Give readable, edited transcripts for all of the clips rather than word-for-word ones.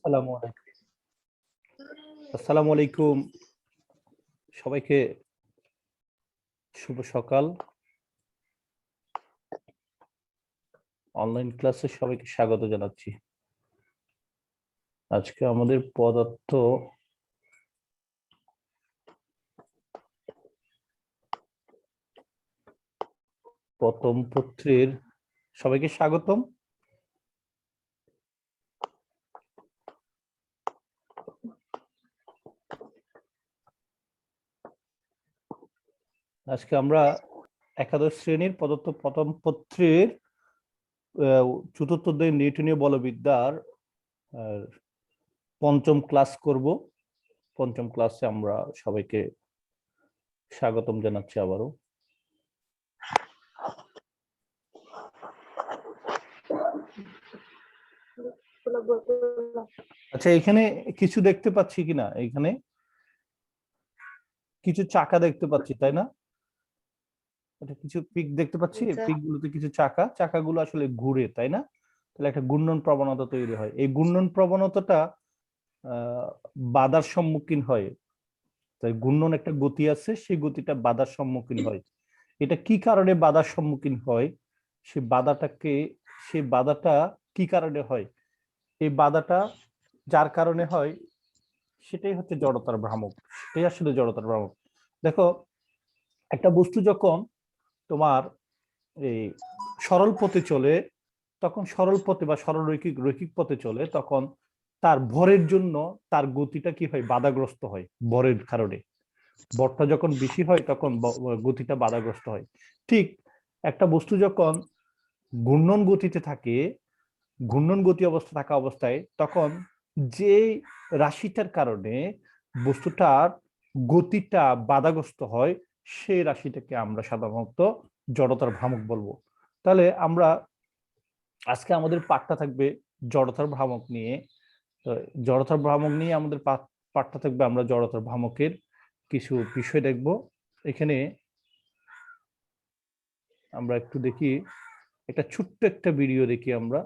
আসসালামু আলাইকুম। আসসালামু আলাইকুম সবাইকে, শুভ সকাল। অনলাইন ক্লাসে সবাইকে স্বাগত জানাচ্ছি। আজকে আমাদের পদার্থ প্রথম পত্রের সবাইকে স্বাগতম। আজকে আমরা একাদশ শ্রেণীর পদার্থ প্রথম পত্রের চতুর্থ অধ্যায় নিউটনীয় বলবিদ্যার পঞ্চম ক্লাস করব। পঞ্চম ক্লাসে আমরা সবাইকে স্বাগতম জানাচ্ছি আবারও। আচ্ছা, এখানে কিছু দেখতে পাচ্ছি কিনা? এখানে কিছু চাকা দেখতে পাচ্ছি, তাই না? এটা কিছু পিক দেখতে পাচ্ছি, পিক গুলোতে কিছু চাকাগুলো আসলে ঘুরে, তাই না? তাহলে একটা ঘূর্ণন প্রবণতা তৈরি হয়। এই ঘূর্ণন প্রবণতাটা বাধার সম্মুখীন হয়। তাই ঘূর্ণন একটা গতি আছে, সেই গতিটা বাধার সম্মুখীন হয়। এটা কি কারণে বাধার সম্মুখীন হয়? সেই বাধাটা কি কারণে হয়? এই বাধাটা যার কারণে হয় সেটাই হচ্ছে জড়তার ভ্রামক। সেটাই আসলে জড়তার ভ্রামক। দেখো, একটা বস্তু যখন তোমার এই সরল পথে চলে, তখন সরল পথে বা সরল রৈখিক পথে চলে, তখন তার ভরের জন্য তার গতিটা কি হয়? বাধাগ্রস্ত হয় ভরের কারণে। ভরটা যখন বেশি হয় তখন গতিটা বাধাগ্রস্ত হয়। ঠিক একটা বস্তু যখন ঘূর্ণন গতিতে থাকে, ঘূর্ণন গতি অবস্থা থাকা অবস্থায়, তখন যে রাশিটার কারণে বস্তুটার গতিটা বাধাগ্রস্ত হয়, সেই রাশিটাকে আমরা সাধারণত জড়তার ভ্রামক বলবো। তাহলে আমরা আজকে আমাদের পাঠটা থাকবে জড়তার ভ্রামক নিয়ে। জড়তার ভ্রামক নিয়ে আমাদের পাঠটা থাকবে। আমরা জড়তার ভ্রামকের কিছু বিষয় দেখব। এখানে আমরা একটু দেখি, একটা ছোট্ট একটা ভিডিও দেখি আমরা।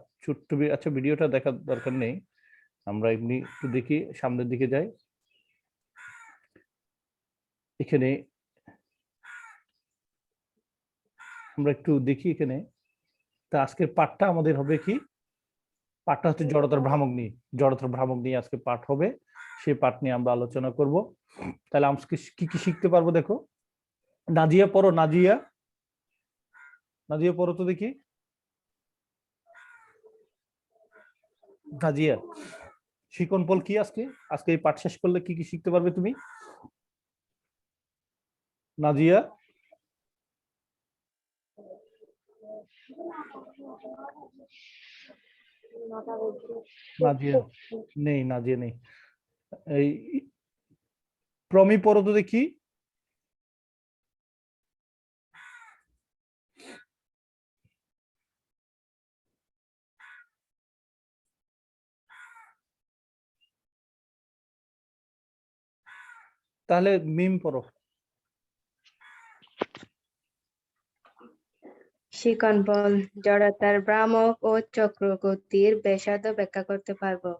আচ্ছা, ভিডিওটা দেখার দরকার নেই, আমরা এমনি একটু দেখি, সামনের দিকে যাই। এখানে আমরা একটু দেখি এখানে। তা আজকের পাঠটা আমাদের হবে কি? পাঠটা হচ্ছে জড়তার ভ্রামক নিয়ে। জড়তার ভ্রামক নিয়ে আজকে পাঠ হবে, সেই পাঠ নিয়ে আমরা আলোচনা করব। তাহলে আজকে কি কি শিখতে পারবো দেখো। নাজিয়া পড়ো, নাজিয়া, নাজিয়া পড়ো তো দেখি। নাজিয়া, শিকন বল কি আজকে? আজকে এই পাঠ শেষ করলে কি কি শিখতে পারবে তুমি? নাজিয়া, নাজিয়া নেই, নাজিয়া নেই। এই প্রমি পড়ো তো দেখি। তাহলে মিম পড়ো। শিকন বল, জড়তার ভ্রামক ও চক্রগতির ব্যাসার্ধ ব্যাখ্যা করতে পারবো।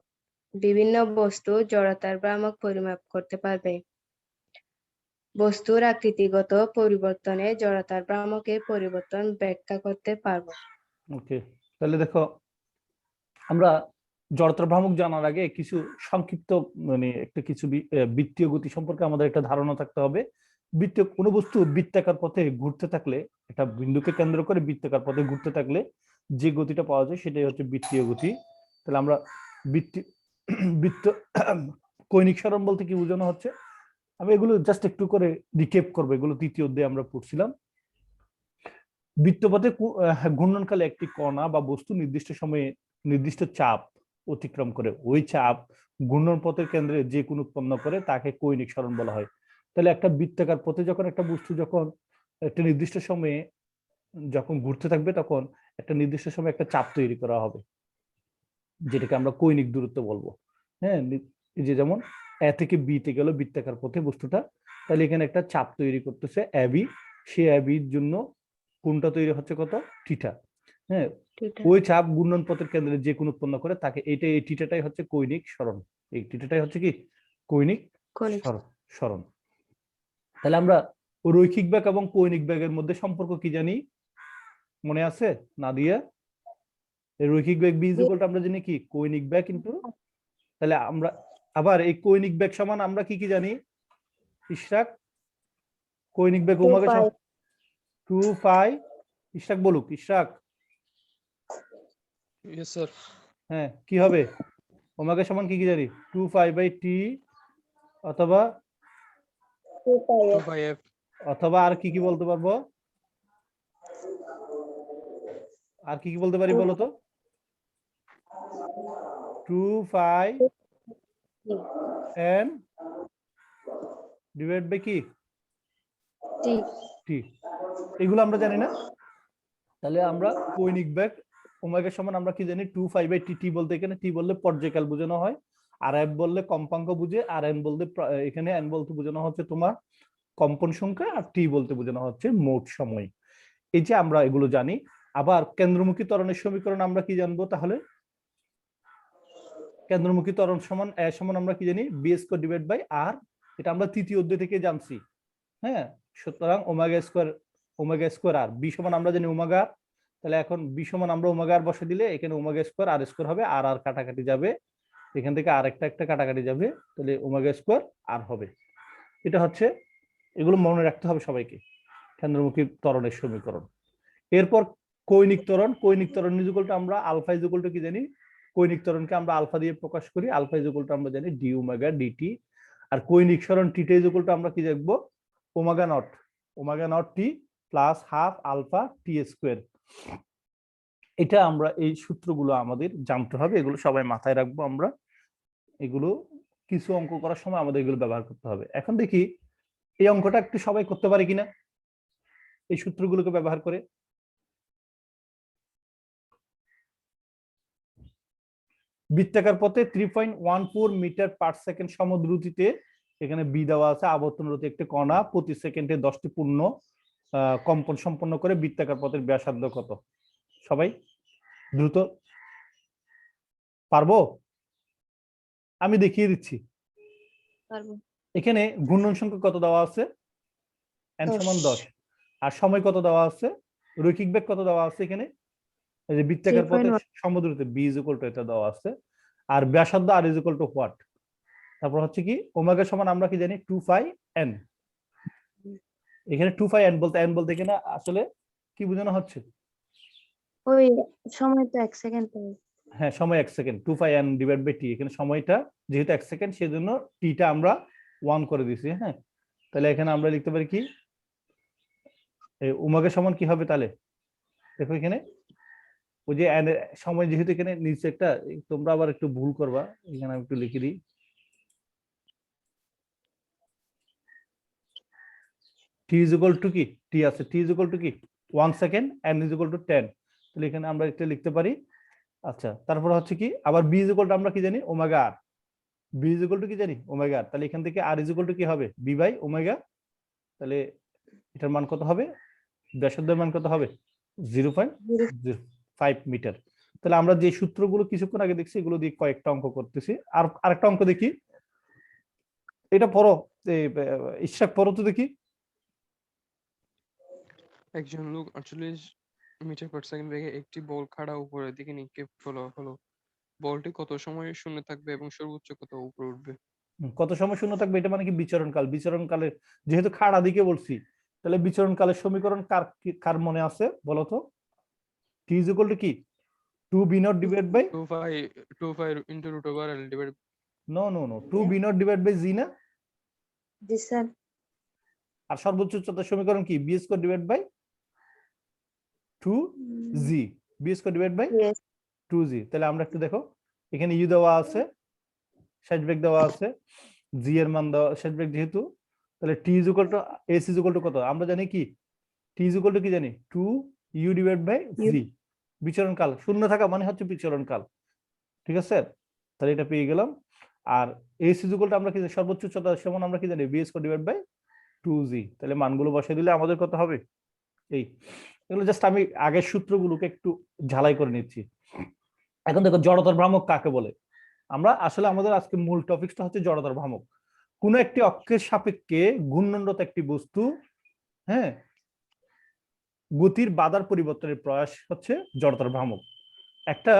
বিভিন্ন বস্তু জড়তার ভ্রামক পরিমাপ করতে পারবে। বস্তুর আকৃতিগত পরিবর্তনে জড়তার ভ্রামকের পরিবর্তন ব্যাখ্যা করতে পারবো। ওকে, তাহলে দেখো, আমরা জড়তার ভ্রামক জানার আগে কিছু সংক্ষিপ্ত, একটা কিছু বৃত্তীয় গতি সম্পর্কে আমাদের একটা ধারণা থাকতে হবে। বৃত্তীয় কোনো বস্তু বৃত্তাকার পথে ঘুরতে থাকলে, একটা বিন্দুকে কেন্দ্র করে বৃত্তাকার পথে ঘুরতে থাকলে যে গতিটা পাওয়া যায় সেটাই হচ্ছে বৃত্তীয় গতি। তাহলে আমরা বৃত্ত কৌণিক সরণ বলতে কি বোঝানো হচ্ছে, আমি এগুলো জাস্ট একটু করে রিকেপ করবো। এগুলো তৃতীয় অধ্যায়ে আমরা পড়ছিলাম। বৃত্তপথে ঘূর্ণনকালে একটি কণা বা বস্তু নির্দিষ্ট সময়ে নির্দিষ্ট চাপ অতিক্রম করে, ওই চাপ ঘূর্ণন পথের কেন্দ্রে যে কোন উৎপন্ন করে তাকে কৌণিক সরণ বলা হয়। তাহলে একটা বৃত্তাকার পথে যখন একটা বস্তু যখন একটা নির্দিষ্ট সময়ে যখন ঘুরতে থাকবে, তখন একটা নির্দিষ্ট সময়ে একটা চাপ তৈরি করা হবে, যেটাকে আমরা কৌণিক দূরত্ব বলবো। হ্যাঁ, এই যে যেমন এ থেকে বি তে গেল বৃত্তাকার পথে বস্তুটা, তাহলে এখানে একটা চাপ তৈরি করতেছে এবি। সেই এবির জন্য কোনটা তৈরি হচ্ছে কত? থিটা। হ্যাঁ, থিটা। ওই চাপ ঘূর্ণন পথের কেন্দ্রে যে কোন উৎপন্ন করে তাকে এই থিটাটাই হচ্ছে কৌণিক সরণ। এই থিটাটাই হচ্ছে কি কৌণিক কৌণিক। সরণ। তাহলে আমরা রৈখিক বেগ এবং কৌণিক বেগের মধ্যে সম্পর্ক কি জানি, মনে আছে না দিয়ে? রৈখিক বেগ বি ইকুয়াল টু আমরা জানি কি কৌণিক বেগ কিন্তু, তাহলে আমরা আবার এই কৌণিক বেগ সমান আমরা কি কি জানি ইশরাক? কৌণিক বেগ 2 ওমেগা পাই। 2 পাই। ইশরাক বলুক, ইশরাক। Yes, sir. হ্যাঁ, কি হবে? ওমেগা সমান কি কি জানি 2 পাই বাই টি, অথবা 2 পাই 2 f। by f. অথবা আর কি কি বলতে পারবো? আর কি কি বলতে পারি বলো তো? 2 পাই এন ডিভাইড বাই কি টি। টি। এগুলো আমরা জানি না। তাহলে আমরা কৌণিক বেগ ওমেগা সমান আমরা কি জানি 2 পাই বাই টি। টি বলতে এখানে টি বললে পর্যায়কাল বোঝানো হয়, আর এফ বললে কম্পাঙ্ক বুঝে, আর এন বলতে এখানে এন বলতে বোঝানো হচ্ছে তোমার কম্পন সংখ্যা, আর টি বলতে বোঝানো হচ্ছে মোট সময়। এই যে আমরা এগুলো জানি। আবার কেন্দ্রমুখী ত্বরণের সমীকরণ আমরা কি জানবো তাহলে? কেন্দ্রমুখী ত্বরণ সমান এ সমান আমরা কি জানি বি স্কয়ার ডিভাইড বাই আর। এটা আমরা তৃতীয় অধ্যায় থেকে জানছি। হ্যাঁ, সুতরাং ওমেগা স্কয়ার আর বি সমান আমরা জানি ওমেগা। তাহলে এখন বি সমান আমরা ওমেগা আর বসে দিলে এখানে ওমেগা স্কয়ার আর স্কয়ার হবে, আর আর কাটাকাটি যাবে, এখান থেকে আরেকটা একটা কাটাকাটি যাবে, তাহলে ওমেগা স্কয়ার আর হবে। এটা হচ্ছে, এগুলো মনে রাখতে হবে সবাইকে, কেন্দ্রমুখী ত্বরণের সমীকরণ। এরপর কৌণিক ত্বরণ। কৌণিক ত্বরণ ইকুয়াল টু আমরা আলফা ইকুয়াল টু কি জানি? কৌণিক ত্বরণকে আমরা আলফা দিয়ে প্রকাশ করি। আলফা ইকুয়াল টু আমরা জানি ডি ওমেগা ডিটি। আর কৌণিক সরণ টিটা ইকুয়াল টু আমরা কি দেখবো? Omega naught T plus half alpha T square. এটা আমরা এই সূত্রগুলো আমাদের জানতে হবে, এগুলো সবাই মাথায় রাখবো আমরা। এগুলো কিছু অঙ্ক করার সময় আমাদের এগুলো ব্যবহার করতে হবে। এখন দেখি এই অঙ্কটা একটু সবাই করতে পারে কিনা এই সূত্রগুলোকে ব্যবহার করে। বৃত্তাকার পথে 3.14 মিটার পার সেকেন্ড সমদ্রুতিতে, এখানে বি দেওয়া আছে, আবর্তন রতি একটি কণা প্রতি সেকেন্ডে 10টি পূর্ণ কম্পন সম্পন্ন করে বৃত্তাকার পথের ব্যাসার্ধ কত? সবাই দ্রুত পারবো? আমি দেখিয়ে দিচ্ছি। পারবো। এখানে ঘূর্ণন সংখ্যা কত দেওয়া আছে? n সমান 10। আর সময় কত দেওয়া আছে? রৈখিক বেগ কত দেওয়া আছে এখানে? এই যে বৃত্তাকার পথে 3.1। সমদ্রুতিতে b ইকুয়াল টু এটা দেওয়া আছে, আর ব্যাসার্ধ r ইকুয়াল টু হোয়াট? তারপর হচ্ছে কি ওমেগা সমান আমরা কি জানি 2 পাই n। এখানে 2 পাই n বলতে এখানে আসলে কি বোঝানো হচ্ছে? ওই সময় তো 1 সেকেন্ড। হ্যাঁ, সময় 1 second. 2 pi n divide by t. এখানে সময়টা যেহেতু 1 সেকেন্ড সেজন্য টিটা আমরা 1 করে দিয়েছি। হ্যাঁ, তাহলে এখানে আমরা লিখতে পারি কি এই ওমেগা সমান কি হবে তাহলে? দেখো এখানে ওই যে সময় যেহেতু এখানে নিচে একটা, তোমরা আবার একটু ভুল করবা, এখানে আমি একটু লিখে দিই। টি ইজ ইকুয়াল টু কি, টি আছে, টি ইজ ইকুয়াল টু কি 1 second, N is equal two 10। তাহলে এখানে আমরা এটা লিখতে পারি। আচ্ছা, তারপর হচ্ছে কি আবার বি ইজ ইকুয়াল টু আমরা কি জানি omega R. V is equal to কি জানি ওমেগা আর। তাহলে এখান থেকে আর ইজ ইকুয়াল টু কি হবে বি বাই ওমেগা। তাহলে এটার মান কত হবে? ব্যাসার্ধের মান কত হবে? 0.05 মিটার। তাহলে আমরা যে সূত্রগুলো কিছুক্ষণ আগে দেখছি এগুলো দিয়ে কয়েকটা অঙ্ক করতেছি। আর আরেকটা অঙ্ক দেখি, এটা পড়ো, ইশরাক পড়ো তো দেখি। একজন লোক 48 মিটার পার সেকেন্ড বেগে একটি বল খাড়া উপরের দিকে নিক্ষেপ হলো। বলটি কত সময় শূন্য থাকবে এবং সর্বোচ্চ কত উপরে উঠবে? কত সময় শূন্য থাকবে এটা মানে কি বিচরণকাল। বিচরণকালে যেহেতু খাড়া দিকে বলছি, তাহলে বিচরণকালের সমীকরণ কার মনে আছে বলো তো? টি ইজ ইকুয়াল টু কি 2 v naught divide by 2 pi into root over l divide. No 2 v naught divide by g না? জি স্যার। আর সর্বোচ্চ উচ্চতার সমীকরণ কি v square divide by 2 g. V square divide by yes. 2 g. তাহলে আমরা একটু দেখো, এখানে ইউ দেওয়া আছে, শেষ বেগ দেওয়া আছে, জি এর মান দেওয়া শেষ বেগ যেহেতু, তাহলে t is equal to s is equal to কত আমরা জানি কি? টি ইজ ইকুয়াল টু কি জানি 2 ইউ ডিভাইড বাই জি। বিচরণকাল শূন্য থাকা মানে হচ্ছে বিচরণকাল। ঠিক আছে, তাহলে এটা পেয়ে গেলাম। আর এস ইজ ইকুয়াল টু আমরা কি জানি সর্বোচ্চ উচ্চতা সমান আমরা কি জানি B square divide by 2 g. তাহলে মানগুলো বসাই দিলে আমাদের কত হবে? এই এগুলো জাস্ট আমি আগের সূত্রগুলোকে একটু ঝালাই করে নিচ্ছি। এখন দেখো জড়তার ভ্রামক কাকে বলে। আমরা আসলে আমাদের আজকে মূল টপিকটা হচ্ছে জড়তার ভ্রামক। কোন একটি অক্ষের সাপেক্ষে ঘূর্ণনরত একটি বস্তু, হ্যাঁ, গতির বাধার পরিবর্তনের প্রয়াস হচ্ছে জড়তার ভ্রামক। একটা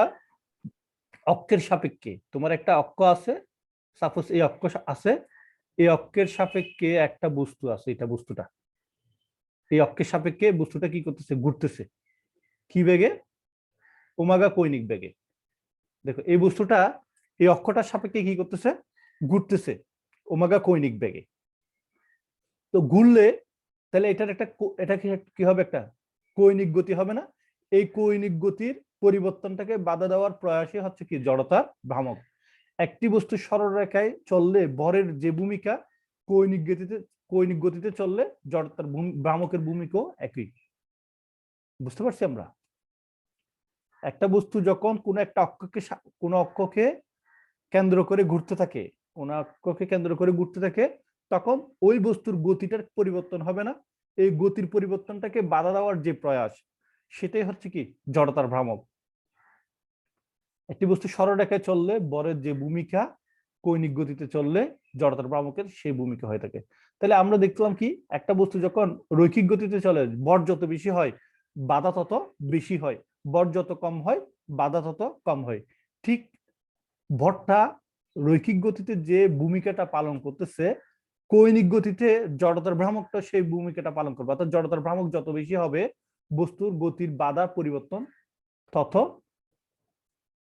অক্ষের সাপেক্ষে, তোমার একটা অক্ষ আছে, সাপোজ এই অক্ষ আছে, এই অক্ষের সাপেক্ষে একটা বস্তু আছে, এটা বস্তুটা এই অক্ষের সাপেক্ষে বস্তুটা কি করতেছে, ঘুরতেছে। কি বেগে? ওমেগা কৌণিক বেগে। দেখো এই বস্তুটা এই অক্ষটার সাপেক্ষে কি করতেছে, ঘুরতেছে ওমেগা কৌণিক বেগে। তো ঘুরলে তাহলে এটার একটা এটা কি হবে, একটা কৌণিক গতি হবে না? এই কৌণিক গতির পরিবর্তনটাকে বাধা দেওয়ার প্রয়াসই হচ্ছে কি জড়তার ভ্রামক। একটি বস্তু সরল রেখায় চললে ভরের যে ভূমিকা, কৌণিক গতিতে চললে জড়তার ভ্রামকের ভূমিকাও একই। বুঝতে পারছি আমরা? একটা বস্তু যখন কোনো অক্ষকে কেন্দ্র করে ঘুরতে থাকে, কোন অক্ষকে কেন্দ্র করে ঘুরতে থাকে, তখন ওই বস্তুর গতিটার পরিবর্তন হবে না। এই গতির পরিবর্তনটাকে বাধা দেওয়ার যে প্রয়াস, সেটাই হচ্ছে কি জড়তার ভ্রামক। একটি বস্তু সরলরেখায় চললে ভরের যে ভূমিকা, কৌণিক গতিতে চললে জড়তার ভ্রামকের সেই ভূমিকা হয়ে থাকে। তাহলে আমরা দেখলাম কি, একটা বস্তু যখন রৈখিক গতিতে চলে, ভর যত বেশি হয় বাধা তত বেশি হয়, ভর যত কম হয় বাধা তত কম হয়। ঠিক ভরটা রৈখিক গতিতে যে ভূমিকাটা পালন করতেছে, কৌণিক গতিতে জড়তার ভ্রামকটা সেই ভূমিকাটা পালন করবে। অর্থাৎ জড়তার ভ্রামক যত বেশি হবে, বস্তুর গতির বাধা পরিবর্তন তত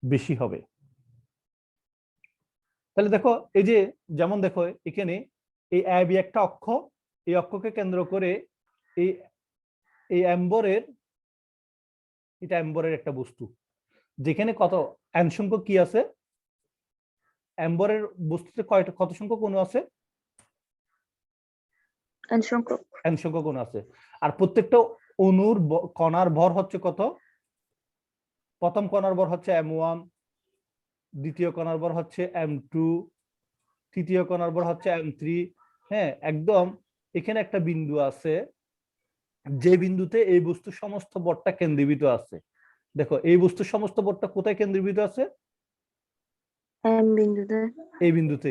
বেশি হবে। তাহলে দেখো এই যে, যেমন দেখো এখানে এই এবি একটা অক্ষ, এই অক্ষকে কেন্দ্র করে এই এই অ্যাম্বরের, এটা অ্যাম্বরের একটা বস্তু, যেখানে কত এন সংখ্যক কি আছে, অ্যাম্বরের বস্তুতে কত সংখ্যক অণু আছে? এন সংখ্যক। এন সংখ্যক অণু আছে। আর প্রত্যেকটা অণুর কণার ভর হচ্ছে কত? প্রথম কণার ভর হচ্ছে m1, দ্বিতীয় কণার ভর হচ্ছে m2, তৃতীয় কণার ভর হচ্ছে m3। হ্যাঁ, একদম এখানে একটা বিন্দু আছে, যে বিন্দুতে এই বস্তুর সমস্ত ভরটা কেন্দ্রীভূত আছে। দেখো এই বস্তুর সমস্ত ভরটা কোথায় কেন্দ্রীভূত আছে? এম বিন্দুতে। এই বিন্দুতে,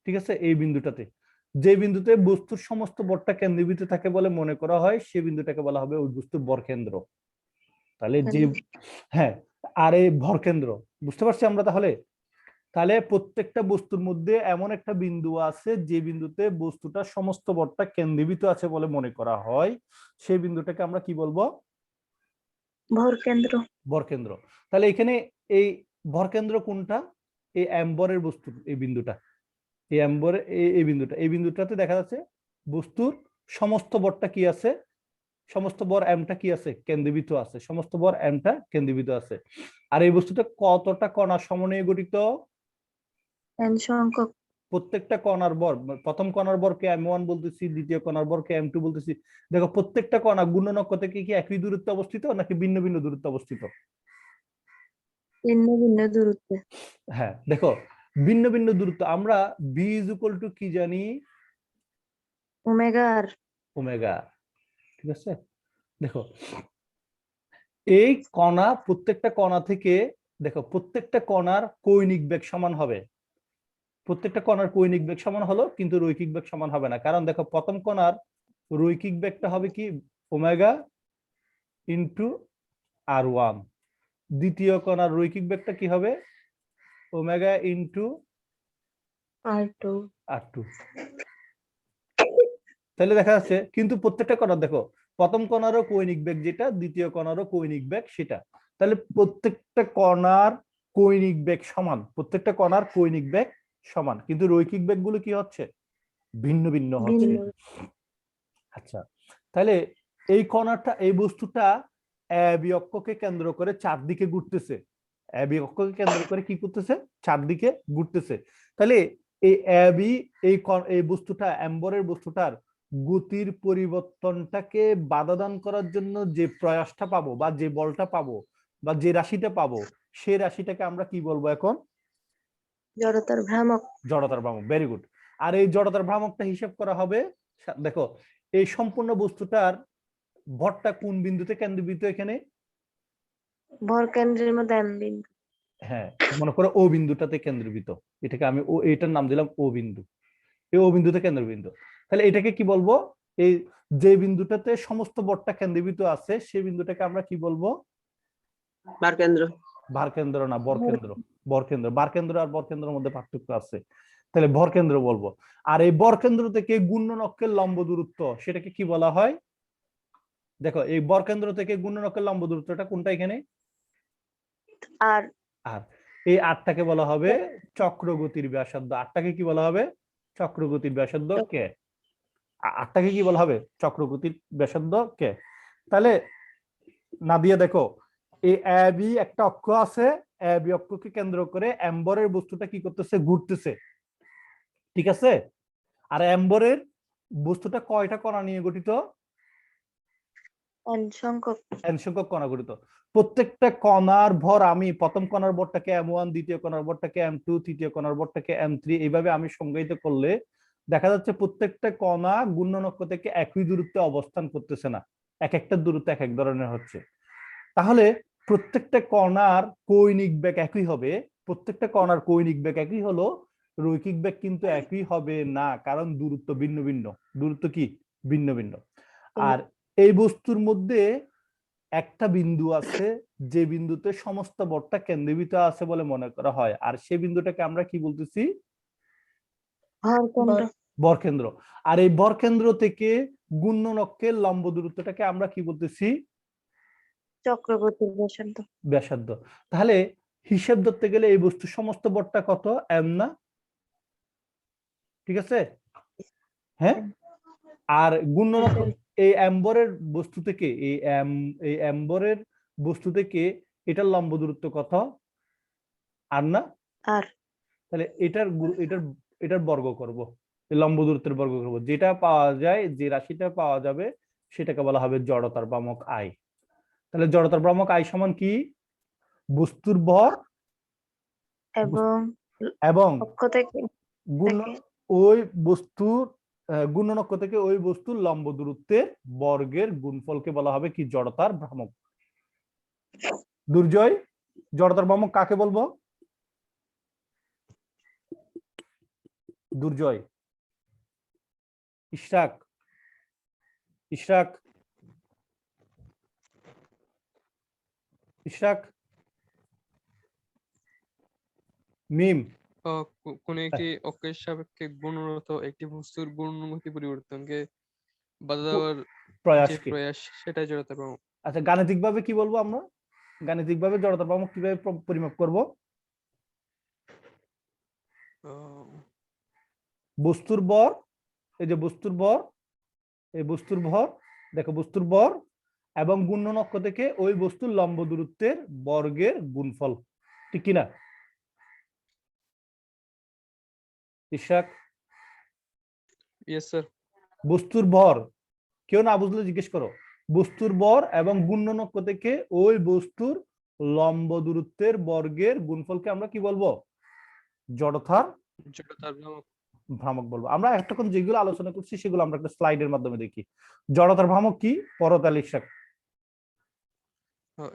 ঠিক আছে, এই বিন্দুটাতে। যে বিন্দুতে বস্তুর সমস্ত ভরটা কেন্দ্রীভূত থাকে বলে মনে করা হয়, সেই বিন্দুটাকে বলা হবে ওই বস্তুর ভরকেন্দ্র। তাহলে যে, হ্যাঁ, আর এই ভরকেন্দ্র, বুঝতে পারছি আমরা? তাহলে তাহলে প্রত্যেকটা বস্তুর মধ্যে এমন একটা বিন্দু আছে, যে বিন্দুতে বস্তুটা সমস্ত ভরটা কেন্দ্রীভূত আছে বলে মনে করা হয়, সেই বিন্দুটাকে আমরা কি বলবো? ভরকেন্দ্র। ভরকেন্দ্র। তাহলে এখানে এই ভরকেন্দ্র কোনটা? এই অ্যাম্বরের বস্তু, এই বিন্দুটা, এই অ্যাম্বরের এই বিন্দুটা, এই বিন্দুটাতে দেখা যাচ্ছে বস্তুর সমস্ত ভরটা কি আছে, সমস্ত ভর এমটা কি আছে, কেন্দ্রীভূত আছে, সমস্ত ভর এমটা কেন্দ্রীভূত আছে। আর এই বস্তুটা কতটা কণা সমন্বয়ে গঠিত? এন সংখ্যক। প্রত্যেকটা কণার ভর, প্রথম কণার ভরকে m1 বলতেছি, দ্বিতীয় কণার ভরকে m2 বলতেছি। দেখো প্রত্যেকটা কণা গুণনক থেকে কি একই দূরত্বে অবস্থিত নাকি ভিন্ন ভিন্ন দূরত্বে অবস্থিত? ভিন্ন ভিন্ন দূরত্বে। হ্যাঁ, দেখো ভিন্ন ভিন্ন দূরত্ব। আমরা b = কি জানি? ওমেগা আর। ওমেগা, ঠিক আছে। দেখো এই কণা, প্রত্যেকটা কণা থেকে, দেখো প্রত্যেকটা কণার কৌণিক বেগ সমান হবে। প্রত্যেকটা কণার কৌণিক বেগ সমান হলো, কিন্তু রৈখিক বেগ সমান হবে না। কারণ দেখো প্রথম কণার রৈখিক বেগটা হবে কি, ওমেগা ইন্টু r1। দ্বিতীয় কণার রৈখিক বেগটা কি হবে, ওমেগা ইন্টু r2। তাহলে দেখা যাচ্ছে কিন্তু প্রত্যেকটা কণার, দেখো প্রথম কণারও কৌণিক বেগ যেটা, দ্বিতীয় কণারও কৌণিক বেগ সেটা। তাহলে প্রত্যেকটা কণার কৌণিক বেগ সমান, প্রত্যেকটা কণার কৌণিক বেগ সমান, কিন্তু রৈখিক বেগগুলো কি হচ্ছে, ভিন্ন ভিন্ন হচ্ছে। আচ্ছা, তাহলে এই কণাটা, এই বস্তুটা এবি অক্ষকে কেন্দ্র করে চারদিকে ঘুরতেছে। এবি অক্ষকে কেন্দ্র করে কি করতেছে, চারদিকে ঘুরতেছে। তাহলে এই এবি, এই বস্তুটা, অ্যাম্বরের বস্তুটার গতির পরিবর্তনটাকে বাধা দান করার জন্য যে প্রয়াসটা পাবো, বা যে বলটা পাবো, বা যে রাশিটা পাবো, সেই রাশিটাকে আমরা কি বলবো এখন? জড়তার ভ্রামক। জড়তার ভ্রামক। Very good. আর এই জড়তার ভ্রামকটা হিসাব করা হবে, দেখো এই সম্পূর্ণ বস্তুটার ভরটা কোন বিন্দুতে কেন্দ্রীভূত এখানে? ভর কেন্দ্রের মধ্যে এম বিন্দু। হ্যাঁ, মনে করো ও বিন্দুটাতে কেন্দ্রীভূত, এটাকে আমি ও, এটার নাম দিলাম ও বিন্দু। এই ও বিন্দুতে কেন্দ্রবিন্দু, তাহলে এটাকে কি বলবো? এই যে বিন্দুটাতে সমস্ত ভরটা কেন্দ্রীভূত আছে সেই বিন্দুটাকে আমরা কি বলবো? ভারকেন্দ্র। ভারকেন্দ্র না, বরকেন্দ্র। বরকেন্দ্র, ভারকেন্দ্র আর বরকেন্দ্রের মধ্যে পার্থক্য আছে, তাহলে ভরকেন্দ্র বলবো। আর এই বরকেন্দ্র থেকে গুণনক্ষের লম্ব দূরত্ব সেটাকে কি বলা হয়? দেখো এই বরকেন্দ্র থেকে গুণনক্ষের লম্ব দূরত্বটা কোনটা এখানে? আর আর এই আটটাকে বলা হবে চক্রগতির ব্যাসার্ধ। আটটাকে কি বলা হবে? চক্রগতির ব্যাসার্ধ কে? আটটাকে কি বলা হবে? চক্রগতির ব্যাসার্ধ কে? তাহলে না দিয়ে দেখো, এই এ বি একটা অক্ষ আছে, এ বি অক্ষকে কেন্দ্র করে এম্বরের বস্তুটা কি করতেছে? ঘুরতেছে, ঠিক আছে? আর এম্বরের বস্তুটা কয়টা কণা নিয়ে গঠিত? এন সংখ্যক। এন সংখ্যক কণা গঠিত। প্রত্যেকটা কণার ভর আমি প্রথম কণার ভরটাকে m1, দ্বিতীয় কণার ভরটাকে m2, তৃতীয় কণার ভরটাকে m3, এইভাবে আমি সংজ্ঞায়িত করলে দেখা যাচ্ছে প্রত্যেকটা কণা গুণনক্ষ থেকে একই দূরত্বে অবস্থান করতেছে না, এক একটা দূরত্ব এক এক ধরনের হচ্ছে। তাহলে প্রত্যেকটা কণার কৌণিক বেগ একই হবে, প্রত্যেকটা কণার কৌণিক বেগ একই হলো, রৈখিক বেগ কিন্তু একই হবে না, কারণ দূরত্ব ভিন্ন ভিন্ন। দূরত্ব কি? ভিন্ন ভিন্ন। আর এই বস্তুর মধ্যে একটা বিন্দু আছে যে বিন্দুতে সমস্ত ভরটা কেন্দ্রীভূত আছে বলে মনে করা হয়, আর সেই বিন্দুটাকে আমরা কি বলতেছি? ভরকেন্দ্র। বরকেন্দ্র। আর এই বরকেন্দ্র থেকে গুণনক্ষের লম্ব দূরত্বটাকে আমরা কি বলতেছি? চক্রগতির ব্যাসার্ধ। ব্যাসার্ধ। তাহলে হিসেব ধরতে গেলে এই বস্তুর সমস্ত ভরটা কত? এম না? ঠিক আছে? হ্যাঁ। আর গুণনক্ষ এই এম্বরের বস্তু থেকে, এই এম্বরের বস্তু থেকে এটার লম্ব দূরত্ব কত? আর না? আর। তাহলে এটার এটার এটার বর্গ করব, লম্ব দূরত্বের বর্গ করব, যেটা পাওয়া যায়, যে রাশিটা পাওয়া যাবে সেটাকে বলা হবে জড়তার ভ্রামক আই। তাহলে জড়তার ভ্রামক আই সমান কি? বস্তুর ভর এবং এবং অক্ষ থেকে ওই বস্তুর গুণনক্ষ থেকে ওই বস্তুর লম্ব দূরত্বের বর্গের গুণফলকে বলা হবে কি? জড়তার ভ্রামক। দুর্জয়, জড়তার ভ্রামক কাকে বলবো? দুর্জয়, ইশরাক, ইশরাক, ইশরাক, মিম। কোন একটি অক্ষের সাপেক্ষে গুণরত একটি বস্তুর গুণগতি পরিবর্তনকে বাধা দেওয়ার যে প্রয়াস, সেটাই জড়তার ভ্রামক। আচ্ছা, গাণিতিক ভাবে কি বলবো আমরা? গাণিতিক ভাবে জড়তার ভ্রামক কিভাবে পরিমাপ করব? বস্তুর ভর, এই যে বস্তুর ভর, এই বস্তুর ভর, দেখো বস্তুর ভর এবং গুণনক্ষ থেকে ওই বস্তুর লম্ব দূরত্বের বর্গের গুণফল, ঠিক কিনা? ইশরাক? Yes sir. বস্তুর ভর, কেউ না বুঝলে জিজ্ঞেস করো। বস্তুর ভর এবং গুণনক্ষ থেকে ওই বস্তুর লম্ব দূরত্বের বর্গের গুণফলকে আমরা কি বলবো? জড়তার ভ্রামক বলবো। আমরা এতক্ষণ যেগুলো আলোচনা করছি সেগুলো আমরা একটা স্লাইডের মাধ্যমে দেখি। জড়তার ভ্রামক কি? পরতাল ইশরাক।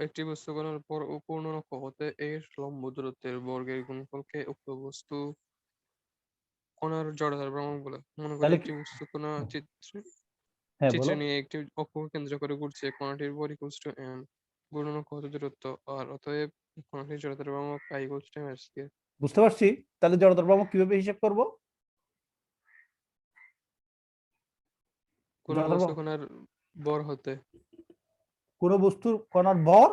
একটি বস্তু কণার পূর্ণ নক্ষ হতে এর লম্ব দূরত্বের বর্গের গুণফলকে উক্ত বস্তু কণার জড়তার ভ্রামক বলে। মনে করি একটি বস্তু কণা চিত্রে নিয়ে একটি অক্ষকে কেন্দ্র করে ঘুরছে, কণাটির ভর ইকুয়ালস টু m, গুণনক্ষ হতে দূরত্ব আর, অতএব কণাটির জড়তার ভ্রামক i equals to m square. বুঝতে পারছি। তাহলে জড়তার ভ্রামক কিভাবে হিসাব করব? কোন বস্তু কণার ভর হতে, কোন বস্তুর কণার ভর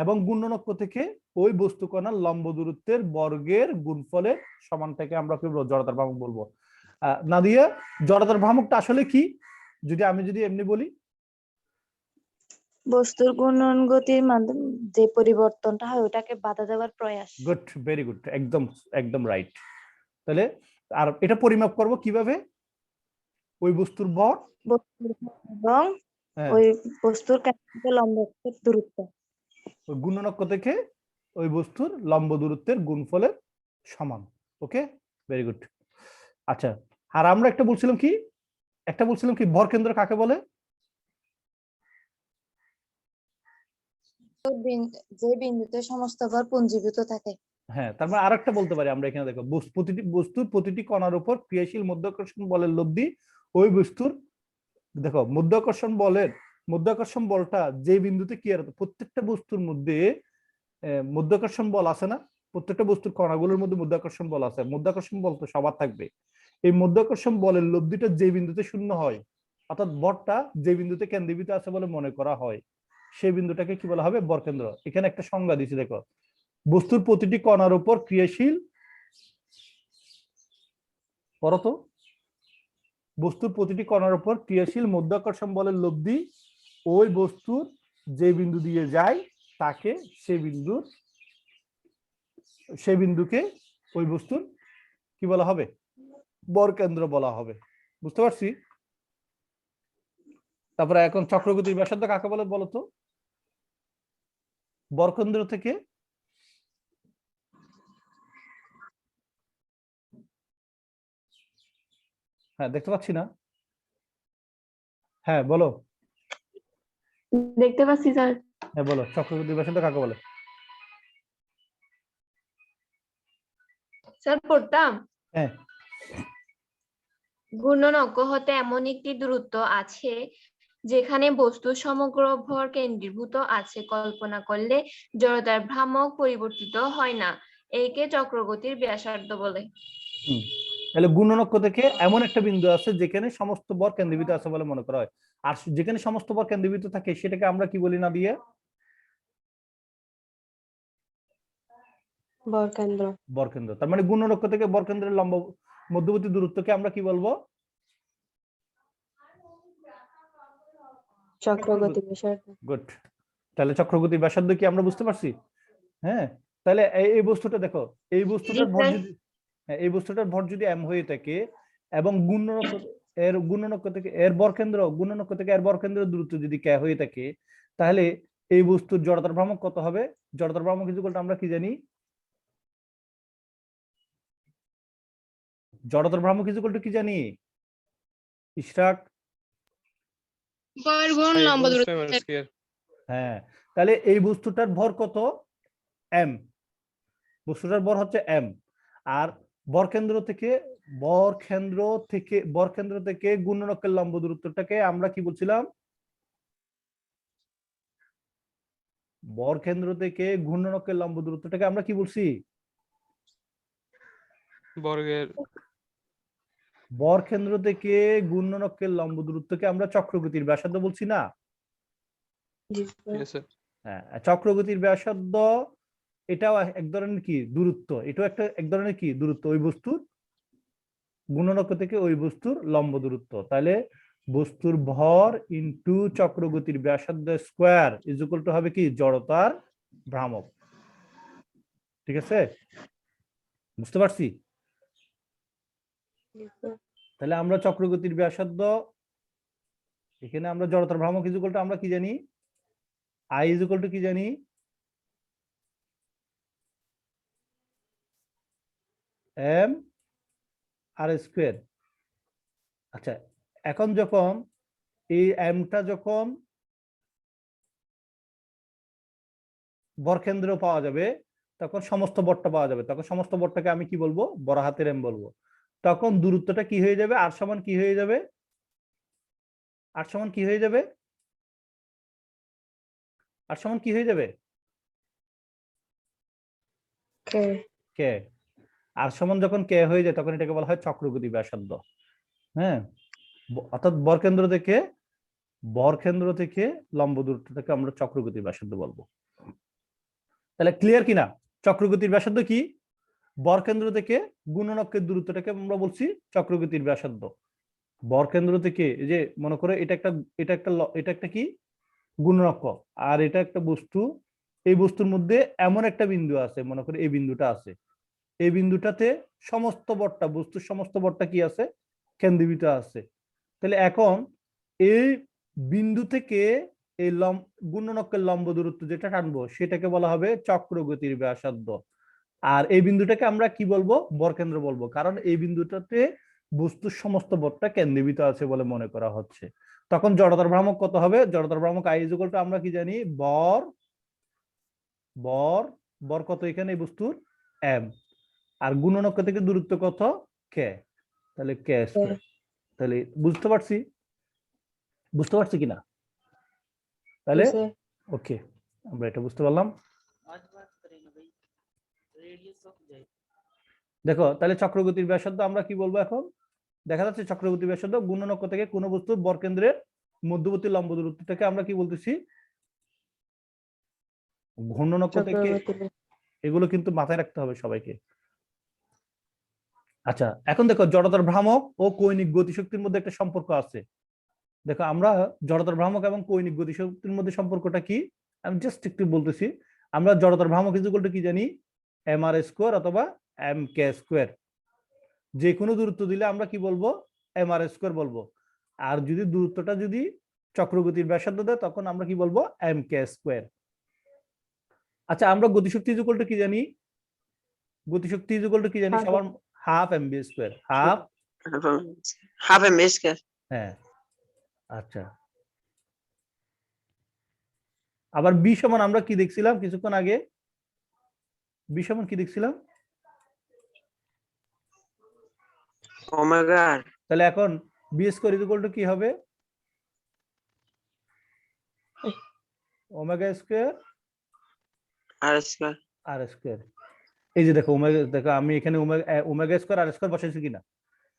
এবং গুণনক্ষ থেকে ওই বস্তু কণার লম্ব দূরত্বের বর্গের গুণফলের সমানটাকে আমরা কি বলবো? জড়তার ভ্রামক বলবো। নাদিয়া, জড়তার ভ্রামকটা আসলে কি? আমি যদি এমনি বলি, বস্তুর গুণন গতির মাধ্যমে যে পরিবর্তনটা হয় ওটাকে বাধা দেওয়ার প্রয়াস। গুড, ভেরি গুড, একদম একদম রাইট। তাহলে আর এটা পরিমাপ করব কিভাবে? ওই বস্তুর ভর এবং ওই বস্তুর লম্ব দূরত্ব, ওই গুণনক্ষ থেকে ওই বস্তুর লম্ব দূরত্বের গুণফলের সমান। ওকে, ভেরি গুড। আচ্ছা, আর আমরা একটা বলছিলাম কি ভর কেন্দ্র কাকে বলে? যে বিন্দুতে সমস্ত ভর পুঞ্জীভূত থাকে। হ্যাঁ, তার মানে আরেকটা বলতে পারি আমরা এখানে, দেখো বস্তুর প্রতিটি কণার উপর ক্রিয়াশীল মাধ্যাকর্ষণ বলের লব্ধি ওই বস্তুর, দেখো মাধ্যাকর্ষণ বলটা যে বিন্দুতে কি আর প্রত্যেকটা বস্তুর মধ্যে মাধ্যাকর্ষণ বল আছে না, প্রত্যেকটা বস্তুর কণাগুলোর মধ্যে মাধ্যাকর্ষণ বল আছে, মাধ্যাকর্ষণ বল তো সবার থাকবে। এই মাধ্যাকর্ষণ বলের লব্ধিটা যে বিন্দুতে শূন্য হয়, অর্থাৎ ভরটা যে বিন্দুতে কেন্দ্রীভূত আছে বলে মনে করা হয়, সেই বিন্দুটাকে কি বলা হবে? ভরকেন্দ্র। এখানে একটা সংজ্ঞা দিয়েছি, দেখো, বস্তুর প্রতিটি কণার উপর ক্রিয়াশীল, পরত বস্তুর প্রতিটি কণার উপর ক্রিয়াশীল মাধ্যাকর্ষণ বলের লব্ধি ওই বস্তুর যে বিন্দু দিয়ে যায় তাকে সেই বিন্দুকে ওই বস্তুর কি বলা হবে? ভরকেন্দ্র বলা হবে। বুঝতে পারছি? তারপরে এখন চক্রগতির ব্যাসার্ধ কাকে বলে বলো তো? ভরকেন্দ্র থেকে হ্যাঁ, দেখতে পাচ্ছি না। হ্যাঁ বলো। দেখতে পাচ্ছি স্যার। হ্যাঁ বলো, চক্রগতির ব্যাসার্ধ কাকে বলে? স্যার পড়তাম, হ্যাঁ, ঘূর্ণনক্ষ হতে এমন একটি দূরত্ব আছে যেখানে বস্তুর সমগ্র ভর কেন্দ্রীভূত আছে। কল্পনা করলে জড়তার ভ্রামক পরিবর্তিত হয় না। একে চক্রগতির ব্যাসার্ধ বলে। তাহলে গুণনক্ষ থেকে এমন একটা বিন্দু আছে যেখানে সমস্ত ভর কেন্দ্রীভূত আছে বলে মনে করা হয়। আর যেখানে সমস্ত ভর কেন্দ্রীভূত থাকে সেটাকে আমরা কি বলি না দিয়ে? ভরকেন্দ্র। ভরকেন্দ্র। তার মানে গুণনক্ষ থেকে ভরকেন্দ্রের লম্ব মধ্যবর্তী দূরত্বকে আমরা কি বলবো? চক্রগতির ব্যাসার্ধ। গুড। তাহলে চক্রগতির ব্যাসার্ধ কি আমরা বুঝতে পারছি? হ্যাঁ, তাহলে এই বস্তুটা দেখো, এই বস্তুটার ভর যদি এই বস্তুটার ভর যদি m হয়ে থাকে এবং গুণনক্ষ থেকে এর ভরকেন্দ্র দূরত্ব যদি k হয়ে থাকে, তাহলে এই বস্তুর জড়তার ভ্রামক কত হবে? জড়তার ভ্রামক আমরা কি জানি? জড়তার ভ্রামক কি জানি? ইশরাক? ভর গুণ লম্ব দূরত্ব। হ্যাঁ, তাহলে এই বস্তুটার ভর কত? m। বস্তুটার ভর হচ্ছে m। আর ভরকেন্দ্র থেকে গুণনক্ষের লম্ব দূরত্বটাকে আমরা কি বলছিলাম? ভরকেন্দ্র থেকে ঘূর্ণনক্ষের লম্ব দূরত্বটাকে আমরা কি বলছি? ভরকেন্দ্র থেকে ঘূর্ণনক্ষের লম্ব দূরত্বকে আমরা চক্রগতির ব্যাসার্ধ বলছি না? হ্যাঁ, চক্রগতির ব্যাসার্ধ এটাও এক ধরনের কি দূরত্ব, এটাও এক ধরনের কি দূরত্ব, ওই বস্তুর গুণনক্ষ থেকে ওই বস্তুর লম্ব দূরত্ব। তাহলে বস্তুর ভর ইনটু চক্রগতির ব্যাসার্ধ স্কয়ার ইজ ইকুয়াল টু হবে কি জড়তার ভ্রামক। ঠিক আছে, বুঝতে পারছি? তাহলে আমরা চক্রগতির ব্যাসার্ধ, এখানে আমরা জড়তার ভ্রামক ইজ ইকুয়াল টু আমরা কি জানি? আই ইজ ইকুয়াল টু কি জানি? M R square. আচ্ছা, এখন যখন এই এমটা যখন ভরকেন্দ্র পাওয়া যাবে তখন সমস্ত ভরটা পাওয়া যাবে, তখন সমস্ত ভরটাকে আমি কি বলবো? বড় হাতের এম বলবো। তখন দূরত্বটা কি হয়ে যাবে? আর সমান কি হয়ে যাবে? আর সমান কি হয়ে যাবে? আর সমান কি হয়ে যাবে? কে। আর সমান যখন কে হয়ে যায় তখন এটাকে বলা হয় চক্রগতি ব্যাসার্ধ। হ্যাঁ, অর্থাৎ ভরকেন্দ্র থেকে লম্ব দূরত্বটাকে আমরা চক্রগতি ব্যাসার্ধ বলবো। তাহলে ক্লিয়ার কিনা? চক্রগতির ব্যাসার্ধ কি? ভরকেন্দ্র থেকে গুণনক্ষের দূরত্বটাকে আমরা বলছি চক্রগতির ব্যাসার্ধ। ভরকেন্দ্র থেকে, এই যে মনে করো এটা একটা কি গুণনক্ষ, আর এটা একটা বস্তু। এই বস্তুর মধ্যে এমন একটা বিন্দু আছে, মনে করো এই বিন্দুটা আছে, এই বিন্দুটাতে সমস্ত ভরটা, বস্তুর সমস্ত ভরটা কি আছে? কেন্দ্রীভূত আছে। তাহলে এখন এই বিন্দু থেকে এই গুণনক্ষের লম্ব দূরত্ব যেটা টানবো সেটাকে বলা হবে চক্রগতির ব্যাসার্ধ। আর এই বিন্দুটাকে আমরা কি বলবো? ভরকেন্দ্র বলবো, কারণ এই বিন্দুটাতে বস্তুর সমস্ত ভরটা কেন্দ্রীভূত আছে বলে মনে করা হচ্ছে। তখন জড়তার ভ্রামক কত হবে? জড়তার ভ্রামক আই ইজ ইকুয়াল টু আমরা কি জানি? ভর বর বর কত এখানে এই বস্তুর এম, আর গুণনক থেকে দূরত্ব কত কে, তাহলে কে স্কয়ার। তাহলে বুঝতে পারছি কিনা? তাহলে ওকে, আমরা এটা বুঝতে পারলাম। দেখো তাহলে চক্রগতির ব্যাসার্ধ আমরা কি বলবো এখন? দেখা যাচ্ছে চক্রগতির ব্যাসার্ধ গুণনক থেকে কোন বস্তুর বরকেন্দ্রের মধ্যবর্তী লম্ব দূরত্বটাকে আমরা কি বলতেছি? ঘূর্ণনক থেকে। এগুলো কিন্তু মাথায় রাখতে হবে সবাইকে। আচ্ছা, এখন দেখো জড়তার ভ্রামক ও কৌণিক গতিশক্তির মধ্যে একটা সম্পর্ক আছে। দেখো আমরা জড়তার ভ্রামক এবং কৌণিক গতিশক্তির মধ্যে সম্পর্কটা কি আমি জাস্ট একটু বলতেছি। আমরা জড়তার ভ্রামক ইজ ইকুয়াল টু কি জানি? mr স্কয়ার অথবা mk স্কয়ার। যে কোনো দূরত্ব দিলে আমরা কি বলবো? mr স্কয়ার বলবো। আর যদি দূরত্বটা যদি চক্রগতির ব্যাসার্ধ দেয় তখন আমরা কি বলবো? mk square. আচ্ছা, আমরা গতিশক্তি ইজ ইকুয়াল টু কি জানি? গতিশক্তি ইজ ইকুয়াল টু কি জানি সবার? Half mv square. Half M square. হ্যাঁ, আচ্ছা। আবার বি সমান আমরা কি দেখছিলাম কিছুক্ষণ আগে? বি সমান কি দেখছিলাম? Omega R. তাহলে এখন V square is equal to কি হবে? Omega square R square. R square. এই যে দেখো ওমেগা, দেখো আমি এখানে ওমেগা স্কয়ার আর স্কয়ার বসাইছি কিনা।